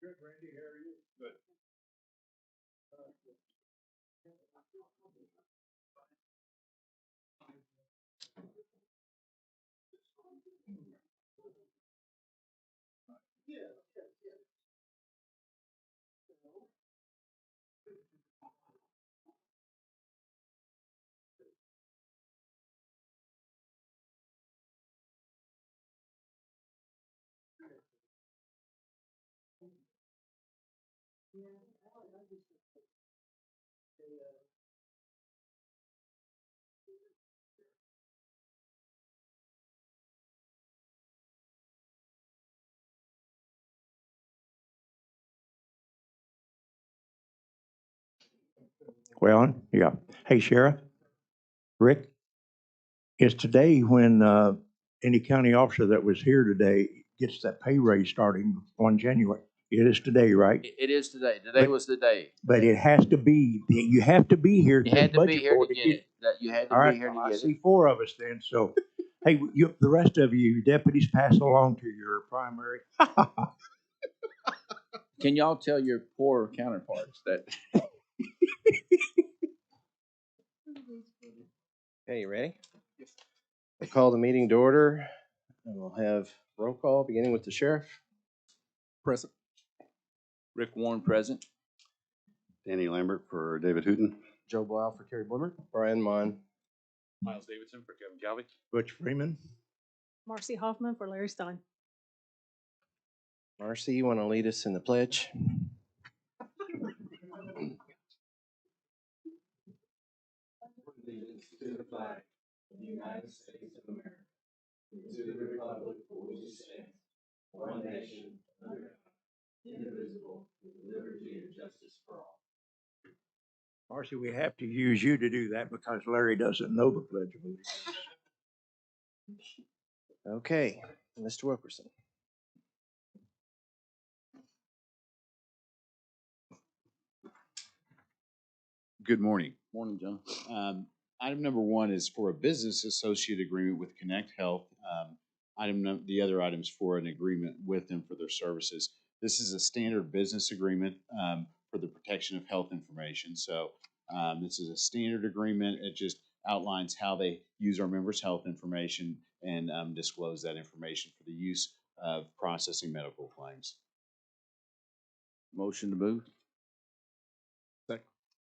Good, Randy. How are you? Good. Well, yeah. Hey, Sheriff, Rick, it's today when any county officer that was here today gets that pay raise starting on January. It is today, right? It is today. Today was the day. But it has to be, you have to be here. You to had this to be budget here board to get it. That you had to All be right, here to I get see it. 4 of us then. So, hey, the rest of you deputies, pass along to your primary. Can y'all tell your poor counterparts that? Okay, you ready? We'll call the meeting to order, and we'll have roll call, beginning with the sheriff. Present. Rick Warren present. Danny Lambert for David Hooten. Joe Blau for Terry Blimmer. Brian Mon. Miles Davidson for Kevin Galvey. Butch Freeman. Marcy Hoffman for Larry Stein. Marcy, you want to lead us in the pledge? Allegiance to the flag of the United States of America, and to the republic for which it stands, one nation, under God, indivisible, with liberty and justice for all. Marcy, we have to use you to do that because Larry doesn't know the Pledge of Allegiance. Okay, Mr. Wilkerson. Good morning. Morning, John. Item number 1 is for a business associate agreement with Connect Health. The other items for an agreement with them for their services. This is a standard business agreement for the protection of health information. So this is a standard agreement. It just outlines how they use our members' health information and disclose that information for the use of processing medical claims. Motion to move.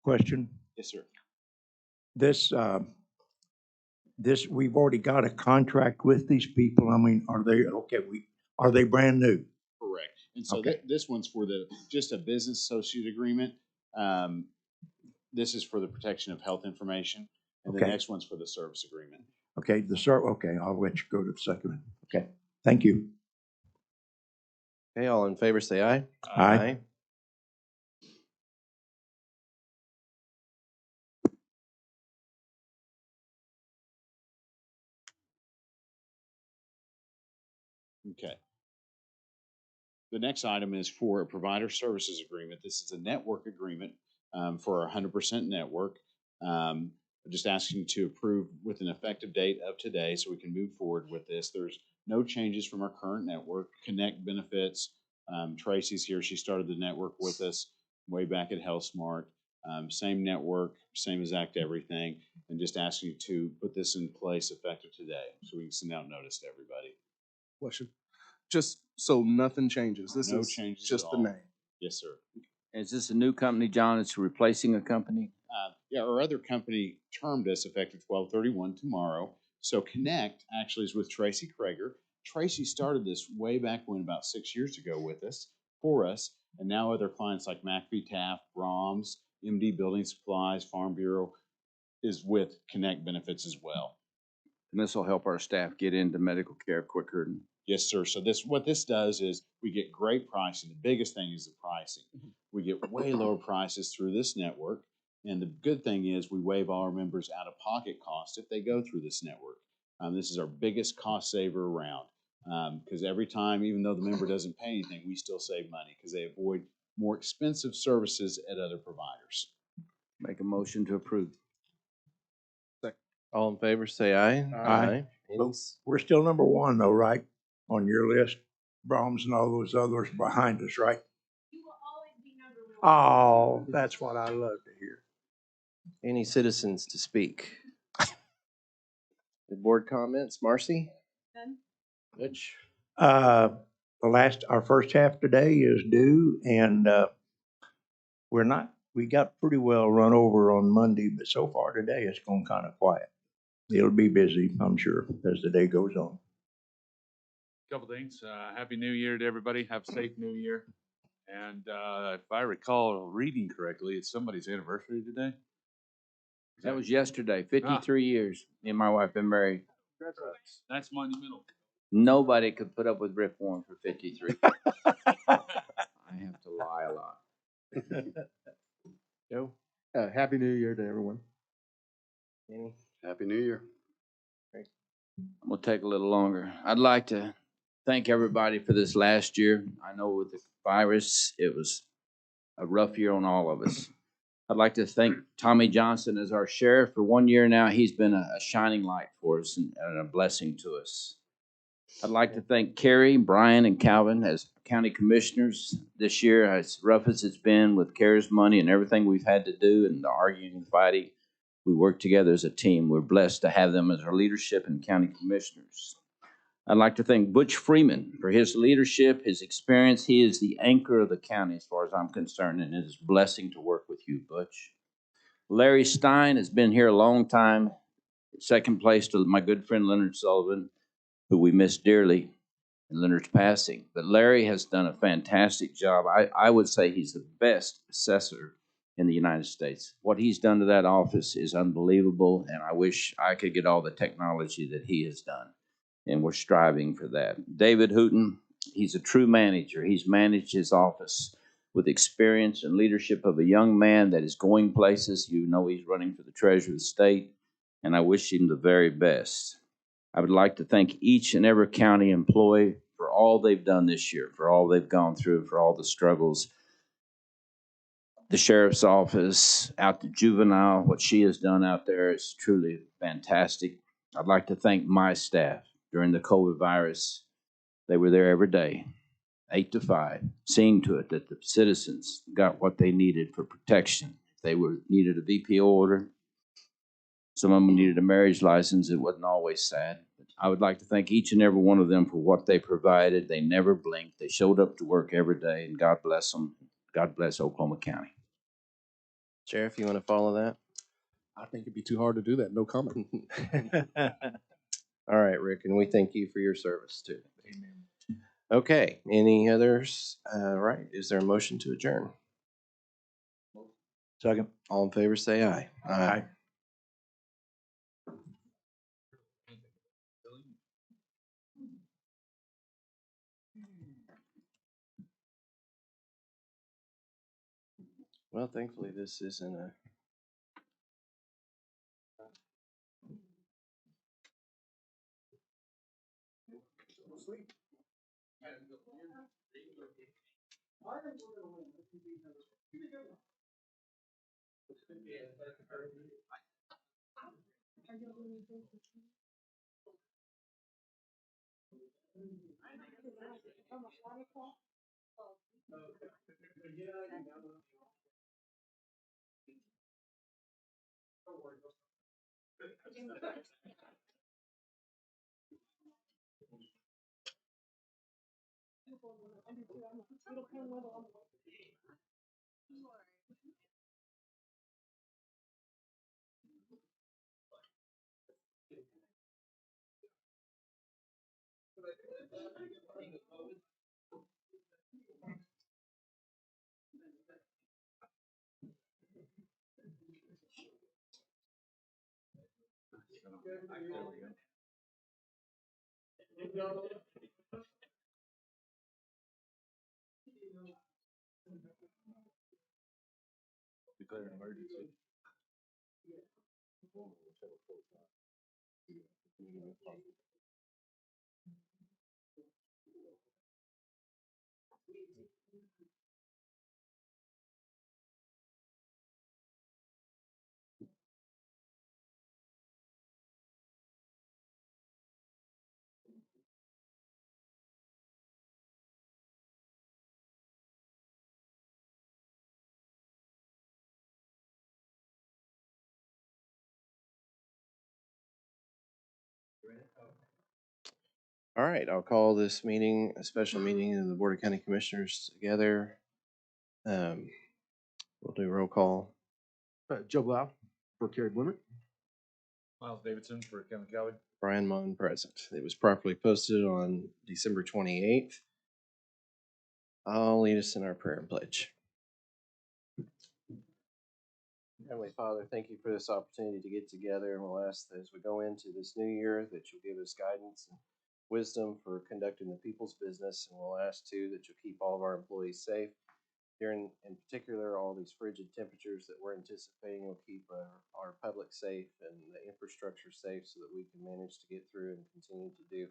Question. Yes, sir. This, we've already got a contract with these people. I mean, are they brand new? Correct. And so Okay. this one's for just a business associate agreement. This is for the protection of health information, and the Okay. next one's for the service agreement. Okay, okay, I'll let you go to the second one. Okay, thank you. Okay, all in favor say aye. Aye. Okay. The next item is for a provider services agreement. This is a network agreement for our 100% network. Just asking to approve with an effective date of today so we can move forward with this. There's no changes from our current network. Connect benefits. Tracy's here. She started the network with us way back at HealthSmart. Same network, same exact everything, and just asking you to put this in place effective today so we can send out notice to everybody. Question. Just so nothing changes. This No is changes just at the all. name. Yes, sir. Is this a new company, John? It's replacing a company? Yeah, our other company termed us effective 12/31 tomorrow. So Connect actually is with Tracy Krager. Tracy started this way back when, about 6 years ago, with us, for us, and now other clients like McAfee Taft, Brahms, MD Building Supplies, Farm Bureau is with Connect benefits as well. And this will help our staff get into medical care quicker. Yes, sir. So what this does is we get great pricing. The biggest thing is the pricing. We get way lower prices through this network. And the good thing is we waive all our members out-of-pocket costs if they go through this network. This is our biggest cost saver around. Because every time, even though the member doesn't pay anything, we still save money because they avoid more expensive services at other providers. Make a motion to approve. All in favor, say aye. Aye. Any We're still number one though, right? On your list, Brahms and all those others behind us, right? Oh, that's what I love to hear. Any citizens to speak? The board comments, Marcy? None? Butch? Our first half today is due and, we got pretty well run over on Monday, but so far today it's gone kind of quiet. It'll be busy, I'm sure, as the day goes on. Couple things. Happy New Year to everybody. Have a safe New Year. And if I recall reading correctly, it's somebody's anniversary today. That was yesterday, 53 years. Me and my wife been married. That's monumental. Nobody could put up with Rick Warren for 53. I have to lie a lot. Joe? Happy New Year to everyone. Any? Happy New Year. I'm gonna take a little longer. I'd like to thank everybody for this last year. I know with the virus, it was a rough year on all of us. I'd like to thank Tommy Johnson as our sheriff. For 1 year now, he's been a shining light for us and a blessing to us. I'd like to thank Carrie, Brian, and Calvin as county commissioners this year. As rough as it's been with CARES money and everything we've had to do and the arguing and fighting, we work together as a team. We're blessed to have them as our leadership and county commissioners. I'd like to thank Butch Freeman for his leadership, his experience. He is the anchor of the county as far as I'm concerned, and it is a blessing to work with you, Butch. Larry Stein has been here a long time, second place to my good friend Leonard Sullivan, who we miss dearly in Leonard's passing. But Larry has done a fantastic job. I would say he's the best assessor in the United States. What he's done to that office is unbelievable, and I wish I could get all the technology that he has done. And we're striving for that. David Hooten, he's a true manager. He's managed his office with experience and leadership of a young man that is going places. You know he's running for the treasurer of the state, and I wish him the very best. I would like to thank each and every county employee for all they've done this year, for all they've gone through, for all the struggles. The sheriff's office, out to juvenile, what she has done out there is truly fantastic. I'd like to thank my staff during the COVID virus. They were there every day, 8 to 5, seeing to it that the citizens got what they needed for protection. If they needed a VPO order, some of them needed a marriage license. It wasn't always sad. I would like to thank each and every one of them for what they provided. They never blinked. They showed up to work every day, and God bless them. God bless Oklahoma County. Sheriff, you want to follow that? I think it'd be too hard to do that. No comment. All right, Rick, and we thank you for your service too. Okay, any others? All right, is there a motion to adjourn? Second. All in favor, say aye. Aye. Well, thankfully, this isn't a Declare an emergency. All right, I'll call this meeting, a special meeting of the Board of County Commissioners together. We'll do roll call. Joe Blau for Kerry Bloomer. Miles Davidson for Kevin Kelly. Brian Mon present. It was properly posted on December 28th. I'll lead us in our prayer and pledge. Heavenly Father, thank you for this opportunity to get together, and we'll ask that as we go into this new year that you'll give us guidance and wisdom for conducting the people's business, and we'll ask too that you'll keep all of our employees safe. During, in particular, all these frigid temperatures that we're anticipating will keep our public safe and the infrastructure safe so that we can manage to get through and continue to do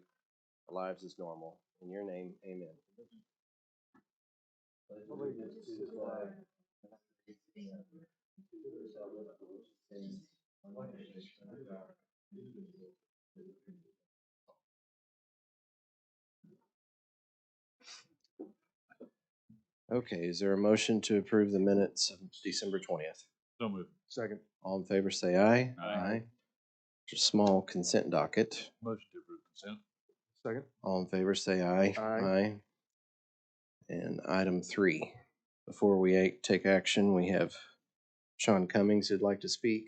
our lives as normal. In your name, amen. Okay, is there a motion to approve the minutes of December 20th? So moved. Second. All in favor say aye. Aye. There's a small consent docket. Motion to approve consent. Second. All in favor say aye. Aye. And item 3. Before we take action, we have Sean Cummings who'd like to speak.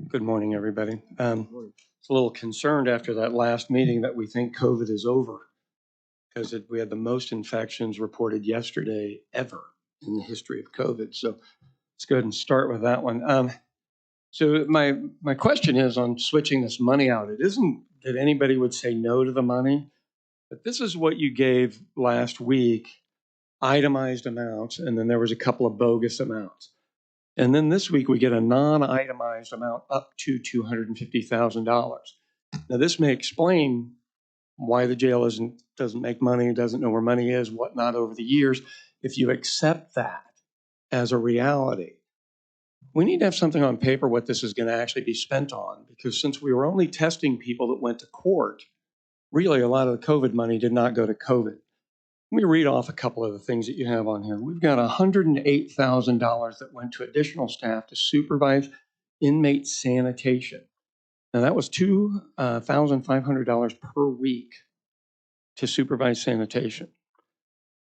Good morning, everybody. It's a little concerned after that last meeting that we think COVID is over because we had the most infections reported yesterday ever in the history of COVID. So let's go ahead and start with that one. So my question is on switching this money out. It isn't that anybody would say no to the money, but this is what you gave last week, itemized amounts, and then there was a couple of bogus amounts. And then this week we get a non-itemized amount up to $250,000. Now this may explain why the jail doesn't make money, doesn't know where money is, whatnot over the years. If you accept that as a reality, we need to have something on paper what this is going to actually be spent on, because since we were only testing people that went to court, really a lot of the COVID money did not go to COVID. Let me read off a couple of the things that you have on here. We've got $108,000 that went to additional staff to supervise inmate sanitation. Now that was $2,500 per week to supervise sanitation.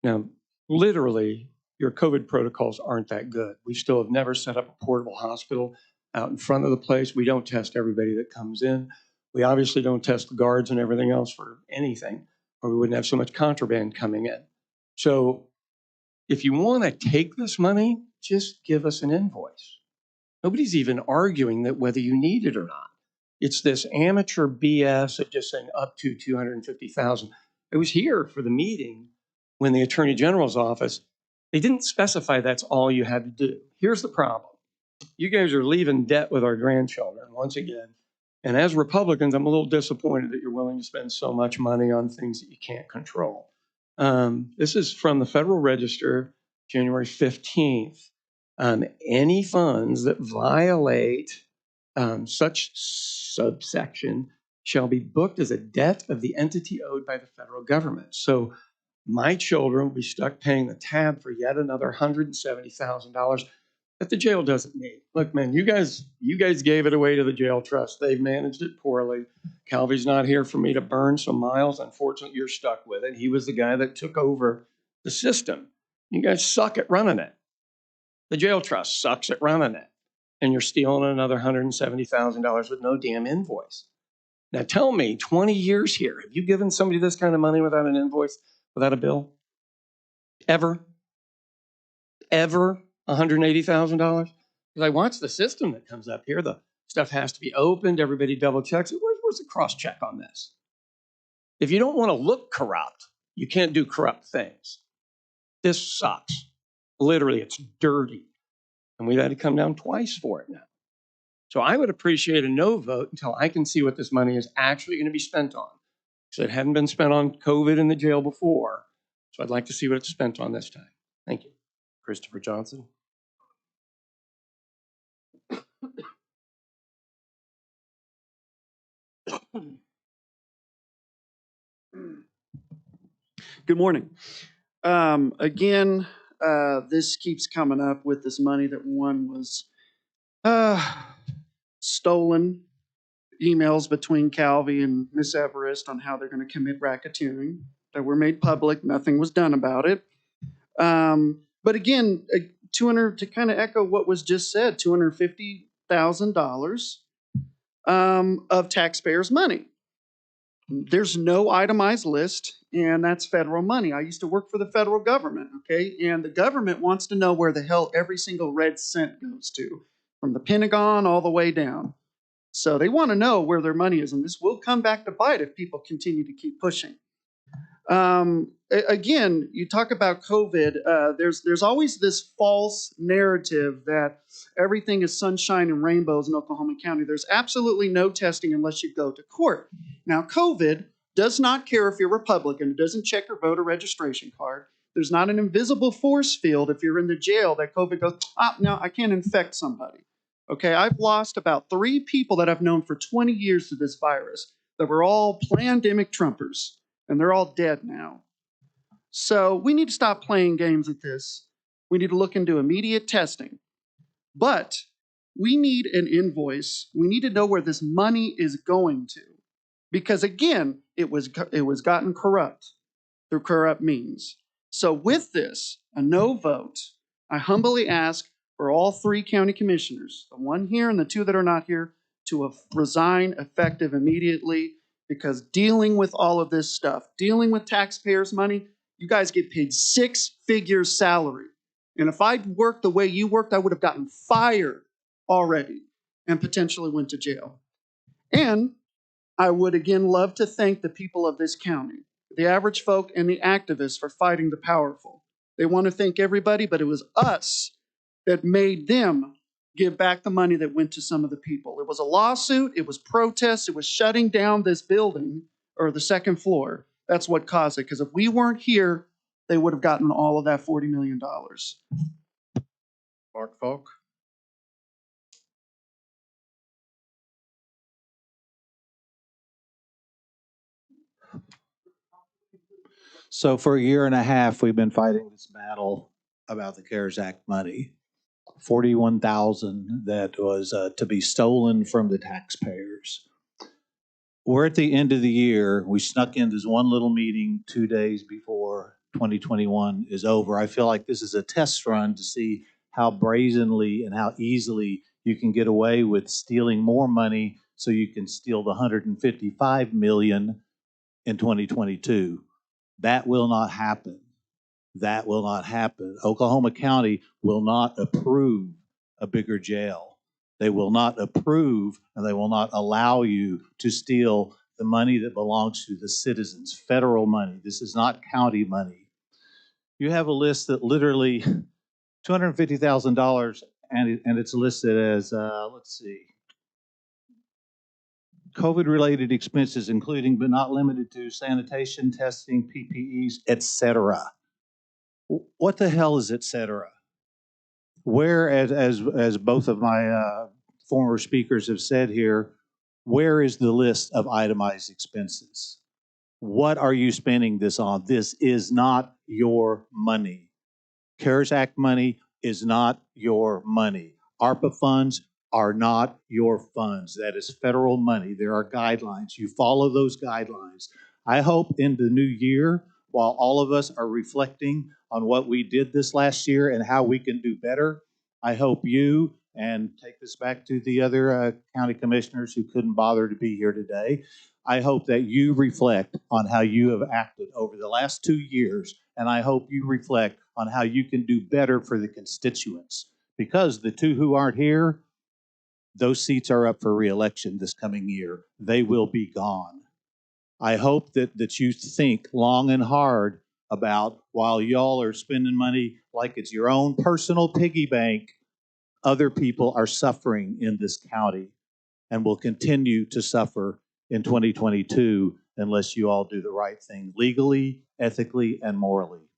Now, literally, your COVID protocols aren't that good. We still have never set up a portable hospital out in front of the place. We don't test everybody that comes in. We obviously don't test the guards and everything else for anything, or we wouldn't have so much contraband coming in. So if you want to take this money, just give us an invoice. Nobody's even arguing that whether you need it or not. It's this amateur BS of just saying up to $250,000. I was here for the meeting when the Attorney General's office, they didn't specify that's all you had to do. Here's the problem. You guys are leaving debt with our grandchildren once again. And as Republicans, I'm a little disappointed that you're willing to spend so much money on things that you can't control. This is from the Federal Register, January 15th. Any funds that violate such subsection shall be booked as a debt of the entity owed by the federal government. So my children will be stuck paying the tab for yet another $170,000 that the jail doesn't need. Look, man, you guys gave it away to the jail trust. They've managed it poorly. Calvi's not here for me to burn some miles. Unfortunately, you're stuck with it. He was the guy that took over the system. You guys suck at running it. The jail trust sucks at running it. And you're stealing another $170,000 with no damn invoice. Now tell me, 20 years here, have you given somebody this kind of money without an invoice, without a bill? Ever? Ever? $180,000? Because I watch the system that comes up here. The stuff has to be opened. Everybody double checks it. Where's the cross check on this? If you don't want to look corrupt, you can't do corrupt things. This sucks. Literally, it's dirty. And we've had to come down twice for it now. So I would appreciate a no vote until I can see what this money is actually going to be spent on. Because it hadn't been spent on COVID in the jail before. So I'd like to see what it's spent on this time. Thank you. Christopher Johnson. Good morning. Again, this keeps coming up with this money that one was uh, stolen. Emails between Calvi and Miss Everest on how they're going to commit racketeering that were made public. Nothing was done about it. But again, 200 to kind of echo what was just said, $250,000 of taxpayers' money. There's no itemized list, and that's federal money. I used to work for the federal government, okay? And the government wants to know where the hell every single red cent goes to, from the Pentagon all the way down. So they want to know where their money is, and this will come back to bite if people continue to keep pushing. Again, you talk about COVID. There's always this false narrative that everything is sunshine and rainbows in Oklahoma County. There's absolutely no testing unless you go to court. Now, COVID does not care if you're Republican. It doesn't check your voter registration card. There's not an invisible force field if you're in the jail that COVID goes, no, I can't infect somebody. Okay, I've lost about 3 people that I've known for 20 years to this virus that were all pandemic Trumpers, and they're all dead now. So we need to stop playing games with this. We need to look into immediate testing. But we need an invoice. We need to know where this money is going to. Because again, it was gotten corrupt through corrupt means. So with this, a no vote, I humbly ask for all 3 county commissioners, the one here and the 2 that are not here, to resign effective immediately, because dealing with all of this stuff, dealing with taxpayers' money, you guys get paid 6-figure salary. And if I'd worked the way you worked, I would have gotten fired already and potentially went to jail. And I would again love to thank the people of this county, the average folk and the activists, for fighting the powerful. They want to thank everybody, but it was us that made them give back the money that went to some of the people. It was a lawsuit, it was protests, it was shutting down this building or the second floor. That's what caused it, because if we weren't here, they would have gotten all of that $40 million. Mark Falk. So for a year and a half, we've been fighting this battle about the CARES Act money. 41,000 that was to be stolen from the taxpayers. We're at the end of the year. We snuck in this one little meeting 2 days before 2021 is over. I feel like this is a test run to see how brazenly and how easily you can get away with stealing more money so you can steal the 155 million in 2022. That will not happen. That will not happen. Oklahoma County will not approve a bigger jail. They will not approve and they will not allow you to steal the money that belongs to the citizens, federal money. This is not county money. You have a list that literally $250,000 and it's listed as, let's see, COVID-related expenses, including but not limited to sanitation, testing, PPEs, etc. What the hell is etc.? Where, as both of my former speakers have said here, where is the list of itemized expenses? What are you spending this on? This is not your money. CARES Act money is not your money. ARPA funds are not your funds. That is federal money. There are guidelines. You follow those guidelines. I hope in the new year, while all of us are reflecting on what we did this last year and how we can do better, I hope you, and take this back to the other county commissioners who couldn't bother to be here today, I hope that you reflect on how you have acted over the last 2 years, and I hope you reflect on how you can do better for the constituents. Because the 2 who aren't here, those seats are up for re-election this coming year. They will be gone. I hope that you think long and hard about, while y'all are spending money like it's your own personal piggy bank, other people are suffering in this county and will continue to suffer in 2022 unless you all do the right thing legally, ethically, and morally.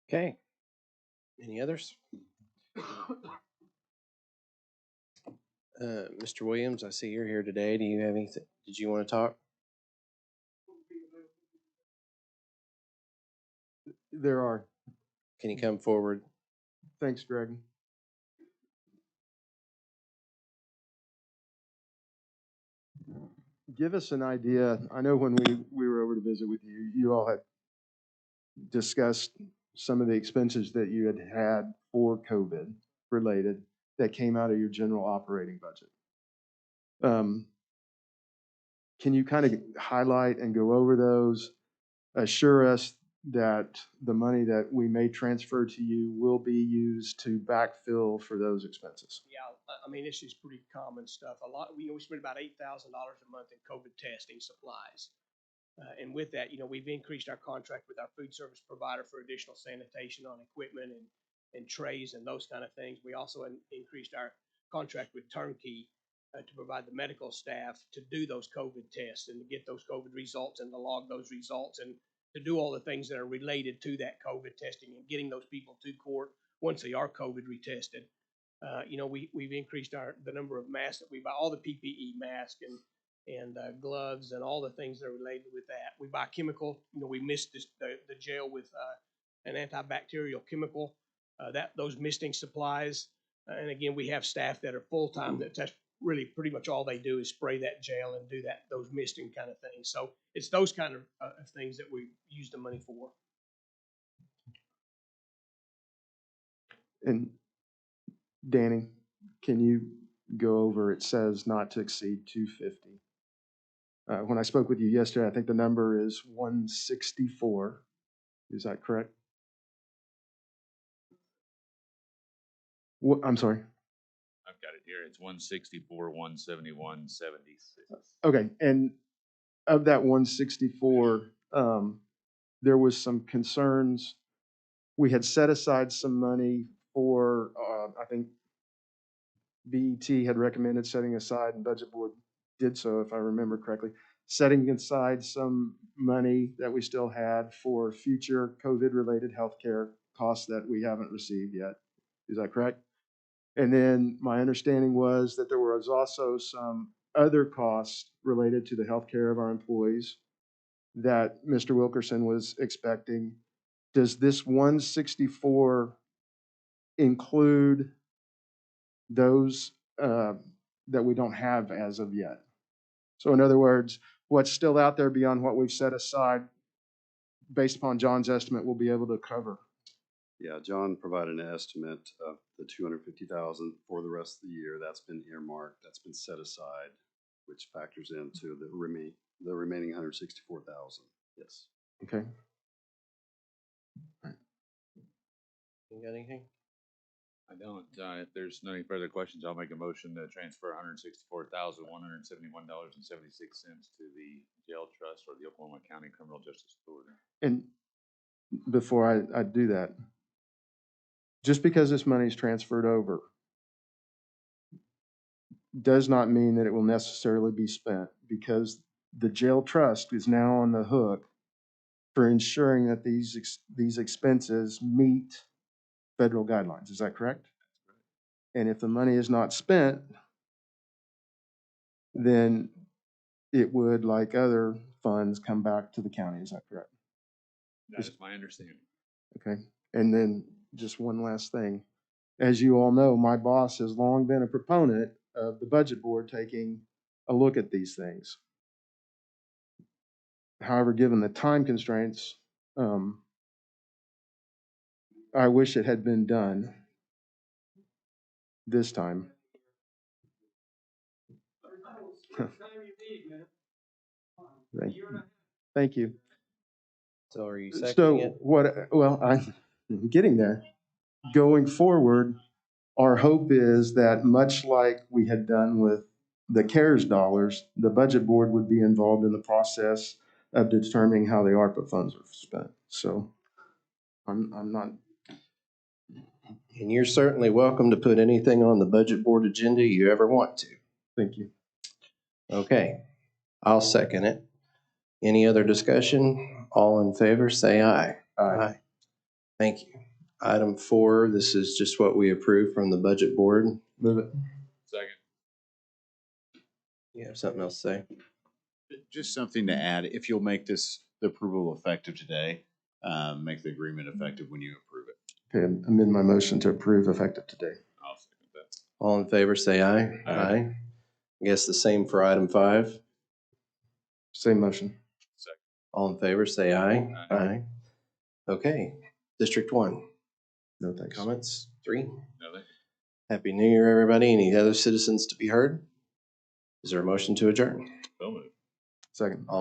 Okay. Any others? Mr. Williams, I see you're here today. Do you have anything? Did you want to talk? There are. Can you come forward? Thanks, Greg. Give us an idea. I know when we were over to visit with you, you all had discussed some of the expenses that you had had for COVID related that came out of your general operating budget. Can you kind of highlight and go over those? Assure us that the money that we may transfer to you will be used to backfill for those expenses. Yeah, I mean, this is pretty common stuff. A lot, we spend about $8,000 a month in COVID testing supplies. And with that, we've increased our contract with our food service provider for additional sanitation on equipment and trays and those kind of things. We also increased our contract with Turnkey to provide the medical staff to do those COVID tests and to get those COVID results and to log those results and to do all the things that are related to that COVID testing and getting those people to court once they are COVID retested. We've increased the number of masks that we buy, all the PPE masks and gloves and all the things that are related with that. We buy chemical. We missed the jail with an antibacterial chemical, those misting supplies. And again, we have staff that are full-time that's really pretty much all they do is spray that jail and do those misting kind of things. So it's those kind of things that we use the money for. And Danny, can you go over, it says not to exceed 250. When I spoke with you yesterday, I think the number is 164. Is that correct? What, I'm sorry. I've got it here. It's 164, 171, 76. Okay, and of that 164, there was some concerns. We had set aside some money for, I think BET had recommended setting aside, and Budget Board did so, if I remember correctly, setting aside some money that we still had for future COVID-related healthcare costs that we haven't received yet. Is that correct? And then my understanding was that there was also some other costs related to the healthcare of our employees that Mr. Wilkerson was expecting. Does this 164 include those that we don't have as of yet? So in other words, what's still out there beyond what we've set aside, based upon John's estimate, we'll be able to cover. Yeah, John provided an estimate of the 250,000 for the rest of the year. That's been earmarked, that's been set aside, which factors into the remaining 164,000. Yes. Okay. You got anything? I don't. If there's no any further questions, I'll make a motion to transfer $164,171.76 to the jail trust or the Oklahoma County Criminal Justice Authority. And before I do that, just because this money is transferred over does not mean that it will necessarily be spent, because the jail trust is now on the hook for ensuring that these expenses meet federal guidelines. Is that correct? And if the money is not spent, then it would, like other funds, come back to the county. Is that correct? That is my understanding. Okay. And then just one last thing. As you all know, my boss has long been a proponent of the budget board taking a look at these things. However, given the time constraints, I wish it had been done this time. Thank you. So are you seconding So it? well, I'm getting there. Going forward, our hope is that much like we had done with the CARES dollars, the budget board would be involved in the process of determining how the ARPA funds are spent. So I'm not. And you're certainly welcome to put anything on the budget board agenda you ever want to. Thank you. Okay, I'll second it. Any other discussion? All in favor, say aye. Aye. Thank you. Item 4, this is just what we approved from the budget board. Move it. Second. You have something else to say? Just something to add, if you'll make this the approval effective today, make the agreement effective when you approve it. Okay, amend my motion to approve effective today. I'll second that. All in favor, say aye. Aye. I guess the same for item 5. Same motion. Second. All in favor, say aye. Aye. Okay, District 1, No thanks. comments? 3. No, thank you. Happy New Year, everybody. Any other citizens to be heard? Is there a motion to adjourn? So moved. Second. All